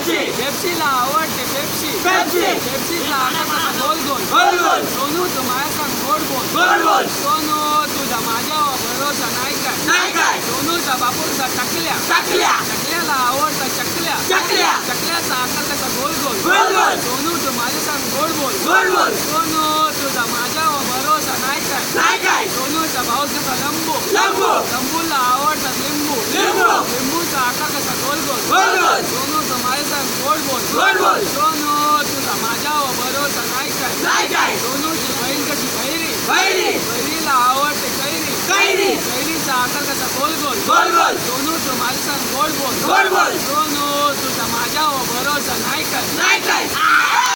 पेप्सीला आवडते पेप्सी पेप्सीचा आकार कसा गोल गोल सोनू तू माझ्या सांग गोड बोल सोनू तुझा माझ्यावर भरोसा नाही काय सोनूचा बापूचा चकल्याला आवडतं चकल्याचा आकार कसा गोल सोनू तू माझ्या सांग गोड बोल सोनू तुझा माझ्यावर भरोसा नाही काय सोनूचा भाऊ कसा लंबूला आवडतं लिंबूचा आकार कसा गोल सोनू तू माझ्या सांग गोड बोल सोनू तुझा माझ्यावर भरोसा नाही काय सोनूची बहीण कशी बहिरीला आवडते कैरीचा आकार कसा गोल सोनू तू माझ्या सांग गोड बोल सोनू तुझा माझ्यावर भरोसा नाही काय